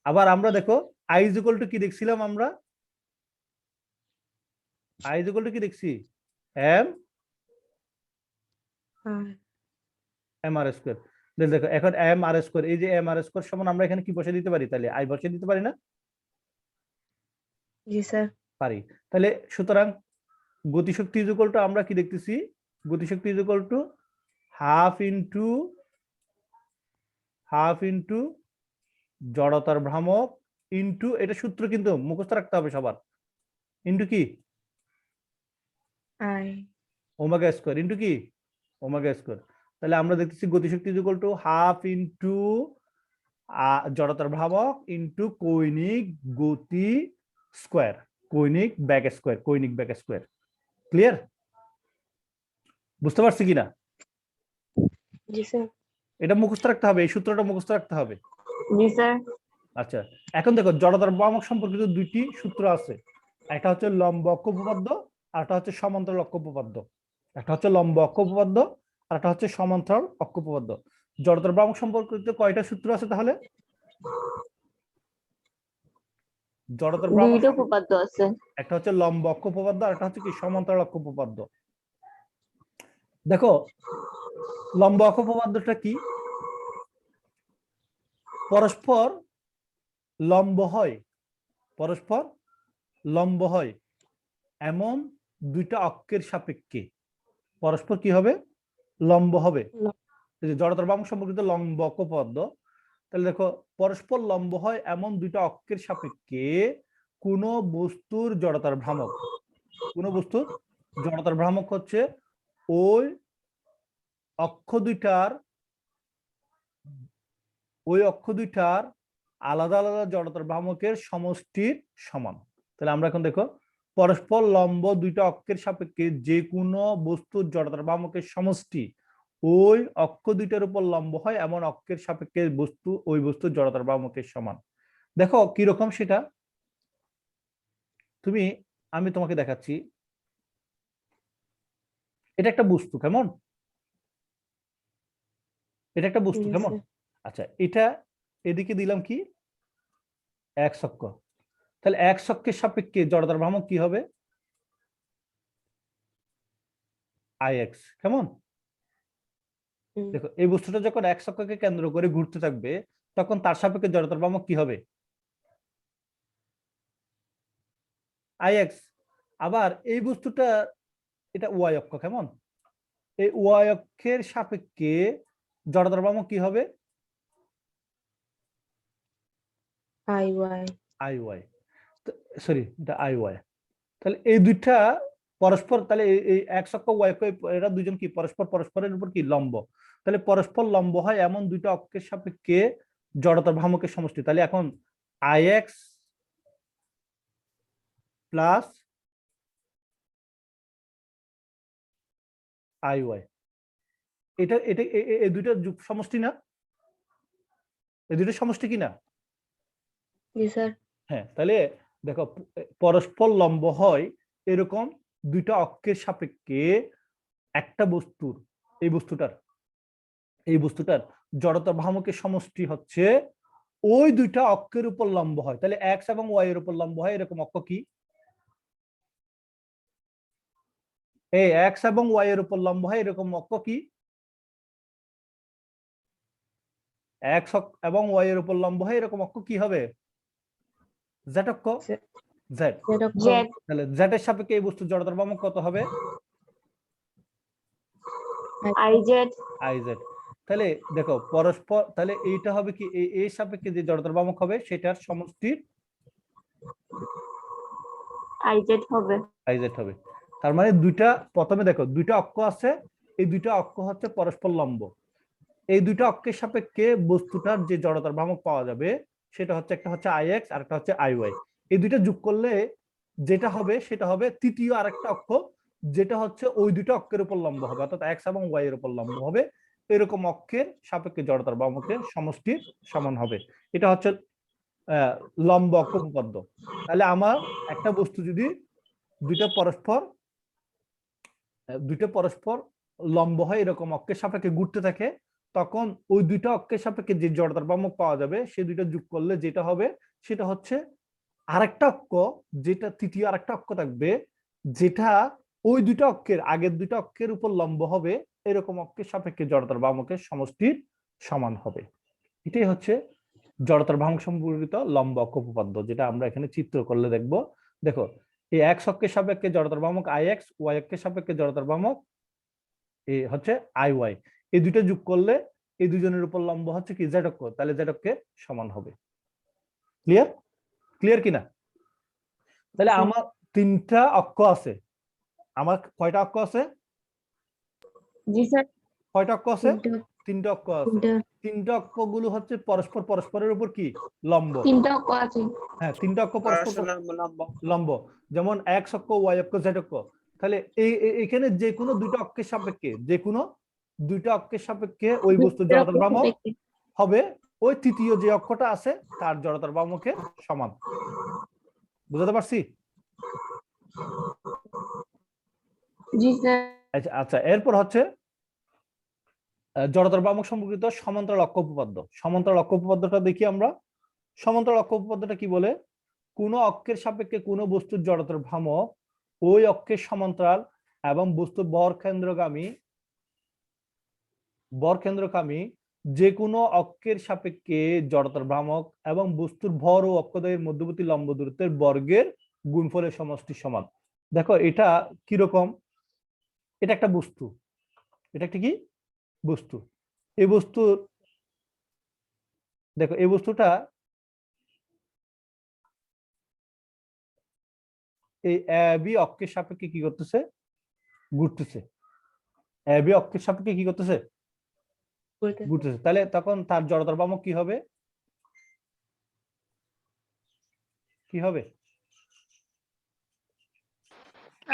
আবার আমরা দেখো আই ইজ ইকুয়াল টু কি দেখছিলাম আমরা? আই ইজ ইকুয়াল টু কি দেখছি? M R square. দেখো এখন এম আর স্কয়ার, এই যে এম আর স্কয়ার সমান আমরা এখানে কি বসে দিতে পারি? তাহলে আই বসে দিতে পারি না? জি স্যার। পারি। তাহলে সুতরাং গতিশক্তি ইজ ইকুয়াল টু আমরা কি দেখতেছি? গতিশক্তি is equal to half into জড়তার ভ্রামক ইনটু, এটা সূত্র কিন্তু মুখস্থ রাখতে হবে সবার, ইনটু কি? আই ওমেগা স্কয়ার ইনটু কি? Omega square. তাহলে আমরা দেখতেছি গতিশক্তি is equal to half into জড়তার ভ্রামক ইনটু কৌণিক গতি স্কয়ার, কৌণিক ব্যাক স্কয়ার। ক্লিয়ার? বুঝতে পারছি কিনা? জি স্যার। এটা মুখস্থ রাখতে হবে, এই সূত্রটা মুখস্থ রাখতে হবে। জি স্যার। আচ্ছা, এখন দেখো জড়তার ভ্রামক সম্পর্কিত দুইটি সূত্র আছে। একটা হচ্ছে লম্ব অক্ষ উপপাদ্য, আর একটা হচ্ছে সমান্তরাল অক্ষ উপপাদ্য। একটা হচ্ছে লম্ব অক্ষ উপপাদ্য, আর একটা হচ্ছে সমান্তরাল অক্ষ উপপাদ্য। জড়তার ভ্রামক সম্পর্কিত কয়টা সূত্র আছে তাহলে? জড়তার ভ্রামক দুইটা উপপাদ্য আছে। একটা হচ্ছে লম্ব অক্ষ উপপাদ্য, আর একটা হচ্ছে কি সমান্তরাল অক্ষ উপপাদ্য। দেখো লম্ব অক্ষ উপপাদ্যটা কি? পরস্পর লম্ব হয় এমন দুইটা অক্ষের সাপেক্ষে পরস্পর কি হবে? লম্ব হবে। জড়তার ভ্রামক সম্পর্কিত লম্ব অক্ষ উপপাদ্য। তাহলে দেখো পরস্পর লম্ব হয় এমন দুইটা অক্ষের সাপেক্ষে কোন বস্তুর জড়তার ভ্রামক হচ্ছে ওই অক্ষ দুইটার আলাদা আলাদা জড়তার ভ্রামকের সমষ্টির সমান। তাহলে আমরা এখন দেখো পরস্পর লম্ব দুইটা অক্ষের সাপেক্ষে যে কোনো বস্তুর জড়তার ভ্রামকের সমষ্টি ওই অক্ষ দুইটার উপর লম্ব হয় এমন অক্ষের সাপেক্ষে ওই বস্তুর জড়তার ভ্রামকের সমান। দেখো কিরকম সেটা আমি তোমাকে দেখাচ্ছি। এটা একটা বস্তু, কেমন? আচ্ছা, এটা এদিকে দিলাম কি এক্স অক্ষ। তাহলে এক্স অক্ষের সাপেক্ষে জড়তার ভ্রামক কি হবে? I x. কেমন? দেখো এই বস্তুটা যখন এক্স অক্ষকে কেন্দ্র করে ঘুরতে থাকবে তখন তার সাপেক্ষে জড়তার ভ্রামক কি হবে? I x. আবার এই বস্তুটা এটা ওয়াই অক্ষ, কেমন? এই ওয়াই অক্ষের সাপেক্ষে জড়তার ভ্রামক কি হবে? I Y. সরি, এটা আই ওয়াই। তাহলে এই দুইটা পরস্পর, তাহলে এই এক্স অক্ষ ওয়াই অক্ষ এরা দুজন কি পরস্পরের উপর কি লম্ব। তাহলে পরস্পর লম্ব হয় এমন দুইটা অক্ষের সাপেক্ষে জড়তার ভ্রামকের সমষ্টি। তাহলে এখন I X plus I Y, এটা এটা এই দুইটা যুগ সমষ্টি না, এই দুইটা সমষ্টি কি না? জি স্যার। হ্যাঁ, তাহলে দেখো পরস্পর লম্ব হয় এরকম দুইটা অক্ষের সাপেক্ষে একটা বস্তুর এই বস্তুটার জড়তা ভ্রামকের সমষ্টি হচ্ছে ওই দুইটা অক্ষের উপর লম্ব হয়। তাহলে এক্স এবং ওয়াই এর উপর লম্ব হয় এরকম অক্ষ কি? এই এক্স এবং ওয়াই এর উপর লম্ব হয় এরকম অক্ষ কি? এক্স এবং ওয়াই এর উপর লম্ব হয় এরকম অক্ষ কি হবে? জেড অক্ষ। জেড। জেড। তাহলে জেড এর সাপেক্ষে এই বস্তুর জড়তার ভ্রামক কত হবে? I Z. I Z. তাহলে দেখো পরস্পর, তাহলে এইটা হবে কি এই সাপেক্ষে যে জড়তার ভ্রামক হবে সেটার সমষ্টির আই জেড হবে। আই জেড হবে। তার মানে দুইটা, প্রথমে দেখো দুইটা অক্ষ আছে, এই দুইটা অক্ষ হচ্ছে পরস্পর লম্ব। এই দুইটা অক্ষের সাপেক্ষে বস্তুটার যে জড়তার ভ্রামক পাওয়া যাবে সেটা হচ্ছে, একটা হচ্ছে আই এক্স আর একটা হচ্ছে আই ওয়াই। এই দুইটা যোগ করলে যেটা হবে সেটা হবে তৃতীয় আরেকটা অক্ষ, যেটা হচ্ছে ওই দুইটা অক্ষের উপর লম্ব হবে, অর্থাৎ এক্স এবং ওয়াই এর উপর লম্ব হবে। এরকম অক্ষের সাপেক্ষে জড়তার ভ্রামকের সমষ্টির সমান হবে। এটা হচ্ছে লম্ব অক্ষ উপপাদ্য। তাহলে আমার একটা বস্তু যদি দুইটা পরস্পর লম্ব হয় এরকম অক্ষের সাপেক্ষে ঘুরতে থাকে, তখন ওই দুইটা অক্ষের সাপেক্ষে যে জড়তার ভ্রামক পাওয়া যাবে সেই দুইটা যোগ করলে যেটা হবে সেটা হচ্ছে আরেকটা অক্ষ, যেটা তৃতীয় আরেকটা অক্ষ থাকবে, যেটা ওই দুইটা অক্ষের আগের দুইটা অক্ষের উপর লম্ব হবে এরকম অক্ষের সাপেক্ষে জড়তার ভ্রামকের সমষ্টির সমান হবে। এটাই হচ্ছে জড়তার ভ্রামক সম্পর্কিত লম্ব অক্ষ উপপাদ্য, যেটা আমরা এখানে চিত্র করলে দেখবো। দেখো এই এক্স অক্ষের সাপেক্ষে জড়তার ভ্রামক আই এক্স, ওয়াই অক্ষের সাপেক্ষে জড়তার ভ্রামক এই হচ্ছে আই ওয়াই। এই দুইটা যোগ করলে এই দুজনের উপর লম্ব হচ্ছে কি জেড অক্ষ, তাহলে জেড অক্ষের সমান হবে। ক্লিয়ার? ক্লিয়ার কিনা? তাহলে আমার তিনটা অক্ষ আছে। আমার কয়টা অক্ষ আছে? জি স্যার। কয়টা অক্ষ আছে? তিনটা অক্ষ আছে। তিনটা অক্ষগুলো হচ্ছে পরস্পরের উপর কি লম্ব। তিনটা অক্ষ আছে। হ্যাঁ, তিনটা অক্ষ পরস্পর লম্ব, যেমন এক্স অক্ষ, ওয়াই অক্ষ, জেড অক্ষ। তাহলে এখানে যে কোনো দুইটা অক্ষের সাপেক্ষে, যে কোনো দুইটা অক্ষের সাপেক্ষে ওই বস্তুর জড়তার ভ্রামক হবে ওই তৃতীয় যে অক্ষটা আছে তার জড়তার ভ্রামকের সমান। বুঝতে পারছি? জি স্যার। আচ্ছা, এরপর হচ্ছে জড়তার ভ্রামক সম্পর্কিত সমান্তরাল অক্ষ উপপাদ্য। সমান্তরাল অক্ষ উপপাদ্যটা দেখি আমরা। সমান্তরাল অক্ষ উপপাদ্যটা কি বলে? কোন অক্ষের সাপেক্ষে কোন বস্তুর জড়তার ভ্রামক ওই অক্ষের সমান্তরাল এবং বস্তুর বরকেন্দ্রগামী যে কোনো অক্ষের সাপেক্ষে জড়তার ভ্রামক এবং বস্তুর ভর ও অক্ষদ্বয়ের মধ্যবর্তী লম্ব দূরত্বের বর্গের গুণফলের সমষ্টি সমান। দেখো এটা কিরকম? এটা একটা বস্তু, এটা একটা কি বস্তু। এই বস্তুর, দেখো এই বস্তুটা এই এবি অক্ষের সাপেক্ষে কি করতেছে? ঘুরতেছে। এবি অক্ষের সাপেক্ষে কি করতেছে? ঘুরতেছে। তাহলে তখন তার জড়তার ভ্রামক কি হবে? কি হবে?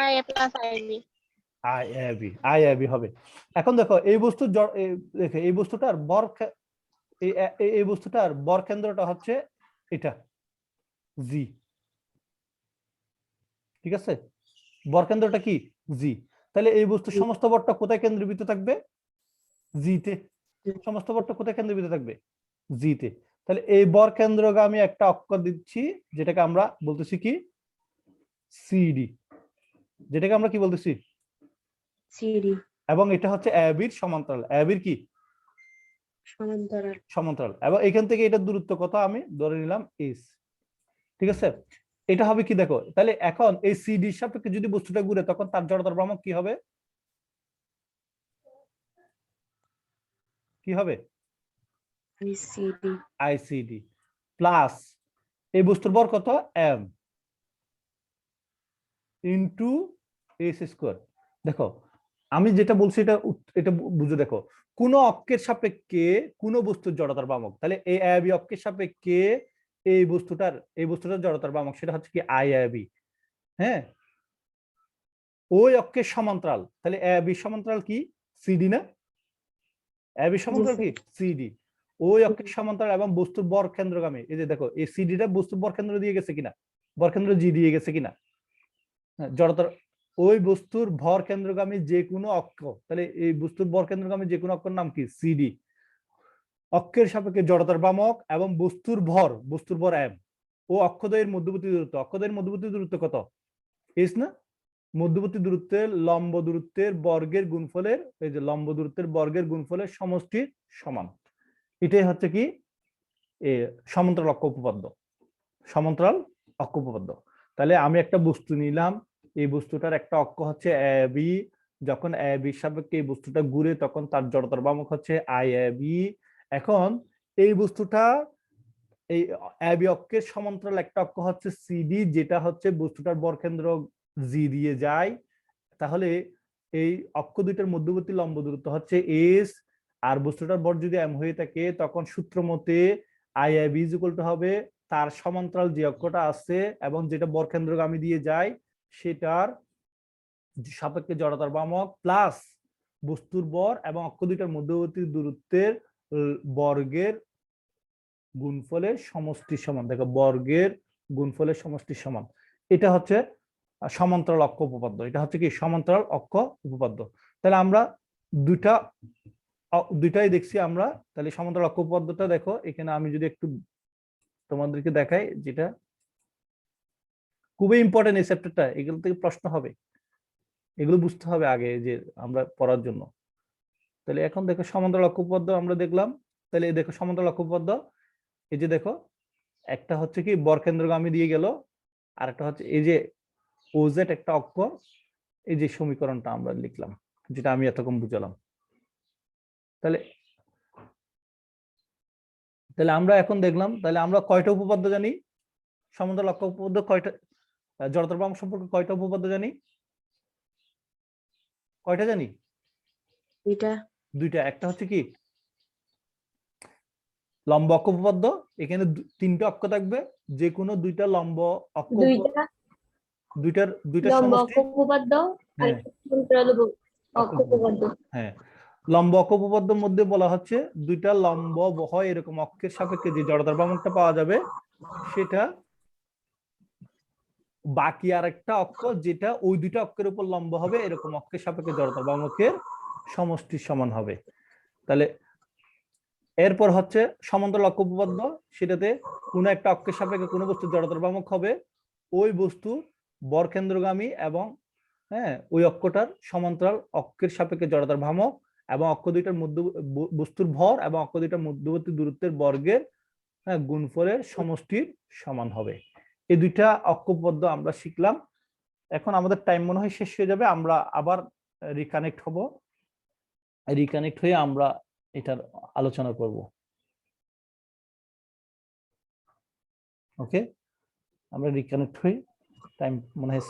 I A plus I B. I AB হবে। এখন দেখো এই বস্তুর এই বস্তুটার এই বস্তুটার বর কেন্দ্রটা হচ্ছে এটা জি। ঠিক আছে, বর কেন্দ্রটা কি জি। তাহলে এই বস্তুর সমস্ত বরটা কোথায় কেন্দ্রীভূত থাকবে? জিতে। সমস্ত বরটা কোথায় কেন্দ্রীভূত থাকবে? জিতে। তাহলে এই বর কেন্দ্রগামী একটা অক্ষ দিচ্ছি, যেটাকে আমরা বলতেছি কি সিডি, যেটাকে আমরা কি বলতেছি সিডি। এবং এটা হচ্ছে অ্যাবির সমান্তরাল। অ্যাবির কি সমান্তরাল। এবং এখান থেকে এটার দূরত্ব কত আমি ধরে নিলাম এস। ঠিক আছে, এটা হবে কি দেখো, তাহলে এখন এই সিডির সাপেক্ষে যদি বস্তুটা ঘুরে তখন তার জড়তার ভ্রামক কি হবে? কি হবে? আইসিডি প্লাস এই বস্তুর ভর কত এম ইনটু এস স্কয়ার। দেখো আমি যেটা বলছি এটা এটা বুঝে দেখো, কোন অক্ষের সাপেক্ষে কোন বস্তুর জড়তার ভ্রামক, তাহলে এই এবি অক্ষের সাপেক্ষে এই বস্তুটার জড়তার ভ্রামক সেটা হচ্ছে কি আই এবি। হ্যাঁ, ওই অক্ষের সমান্তরাল, তাহলে এবি সমান্তরাল কি সিডি না? এবি সমান্তরাল জি, কি সিডি, ওই অক্ষের সমান্তরাল এবং বস্তুর বর কেন্দ্রগামী। এই যে দেখো এই সিডিটা বস্তুর বর কেন্দ্র দিয়ে গেছে কিনা, বর কেন্দ্র জি দিয়ে গেছে কিনা। হ্যাঁ, জড়তার ওই বস্তুর ভর কেন্দ্রগামী যে কোনো অক্ষ, তাহলে এই বস্তুর ভর কেন্দ্রগামী যে কোনো অক্ষের নাম কি সিডি। অক্ষের সাপেক্ষে জড়তার ভ্রামক এবং বস্তুর ভর এম ও অক্ষদ্বয়ের মধ্যবর্তী দূরত্ব। অক্ষদ্বয়ের মধ্যবর্তী দূরত্ব কত? এস না? মধ্যবর্তী দূরত্বের লম্ব দূরত্বের বর্গের গুণফলের, এই যে লম্ব দূরত্বের বর্গের গুণফলের সমষ্টির সমান। এটাই হচ্ছে কি সমান্তরাল অক্ষ উপপাদ্য। সমান্তরাল অক্ষ উপপাদ্য। তাহলে আমি একটা বস্তু নিলাম, এই বস্তুটার একটা অক্ষ হচ্ছে এ বি, যখন এ বি সাপেক্ষে এই বস্তুটা ঘুরে তখন তার জড়তার ভ্রামক হচ্ছে আই এ বি। এখন এই বস্তুটা এই এ বি অক্ষের সমান্তরাল একটা অক্ষ হচ্ছে সিডি, যেটা হচ্ছে বস্তুটার বরকেন্দ্র জি দিয়ে যায়। তাহলে এই অক্ষ দুইটার মধ্যবর্তী লম্ব দূরত্ব হচ্ছে এস, আর বস্তুটার বর যদি এম হয়ে থাকে তখন সূত্র মতে I A B equal to হবে তার সমান্তরাল যে অক্ষটা আছে এবং যেটা বরকেন্দ্রগামী দিয়ে যায় সেটার সাপেক্ষে জড়তার ভ্রামক প্লাস বস্তুর বর এবং অক্ষ দুইটার মধ্যবর্তী দূরত্বের বর্গের গুণফলের সমষ্টির সমান। দেখো বর্গের গুণফলের সমষ্টির সমান। এটা হচ্ছে সমান্তরাল অক্ষ উপপাদ্য। এটা হচ্ছে কি সমান্তরাল অক্ষ উপপাদ্য। তাহলে আমরা দুইটাই দেখছি আমরা। তাহলে সমান্তরাল অক্ষ উপপাদ্যটা দেখো, এখানে আমি যদি একটু তোমাদেরকে দেখাই, যেটা খুবই ইম্পর্টেন্ট এই চ্যাপ্টারটা, এগুলো থেকে প্রশ্ন হবে, এগুলো বুঝতে হবে আগে যে আমরা পড়ার জন্য। তাহলে এখন দেখো সমান্তরাল অক্ষ উপপাদ্য আমরা দেখলাম। তাহলে দেখো সমান্তরাল অক্ষ উপপাদ্য, এই যে দেখো একটা হচ্ছে কি বরকেন্দ্রগামী দিয়ে গেল, আর একটা হচ্ছে এই যে ওজেড একটা অক্ষ, এই যে সমীকরণটা আমরা লিখলাম যেটা আমি এতক্ষণ বুঝালাম। তাহলে আমরা এখন দেখলাম, তাহলে আমরা কয়টা উপপাদ্য জানি? সমান্তরাল অক্ষ উপপাদ্য কয়টা, জড়তার ভ্রামক সম্পর্কে কয়টা উপপাদ্য জানি? কয়টা জানি? দুইটা। একটা হচ্ছে কি লম্ব অক্ষ উপপাদ্য, এখানে তিনটা অক্ষ থাকবে, যে কোনো দুইটা লম্ব অক্ষ দুইটার লম্ব সমষ্টি। অক্ষ উপপাদ্য আর হ্যাঁ সমান্তরাল অক্ষ উপপাদ্য। হ্যাঁ, লম্ব অক্ষ উপপাদ্যের মধ্যে বলা হচ্ছে দুইটা লম্ব হয় এরকম অক্ষের সাপেক্ষে যে জড়তার ভ্রামকটা পাওয়া যাবে সেটা বাকি আরেকটা অক্ষ যেটা ওই দুইটা অক্ষের উপর লম্ব হবে এরকম অক্ষের সাপেক্ষে জড়তার ভ্রামকের সমষ্টির সমান হবে। তাহলে এরপর হচ্ছে সমান্তরাল অক্ষ উপপাদ্য, সেটাতে কোনো একটা অক্ষের সাপেক্ষে কোনো বস্তুর জড়তার ভ্রামক হবে ওই বস্তু বরকেন্দ্রগামী এবং ওই অক্ষটার সমান্তরাল অক্ষের সাপেক্ষে জড়তার ভ্রামক এবং অক্ষ দুইটার মধ্যে বস্তুর ভর এবং অক্ষ দুইটার মধ্যবর্তী দূরত্বের বর্গের গুণফলের সমষ্টির সমান হবে। এই দুইটা অক্ষ উপপাদ্য আমরা শিখলাম। এখন আমাদের টাইম মনে হয় শেষ হয়ে যাবে, আমরা আবার রিকানেক্ট হব, রিকানেক্ট হয়ে আমরা এটার আলোচনা করব। ওকে, আমরা রিকানেক্ট হই, টাইম মনে হয়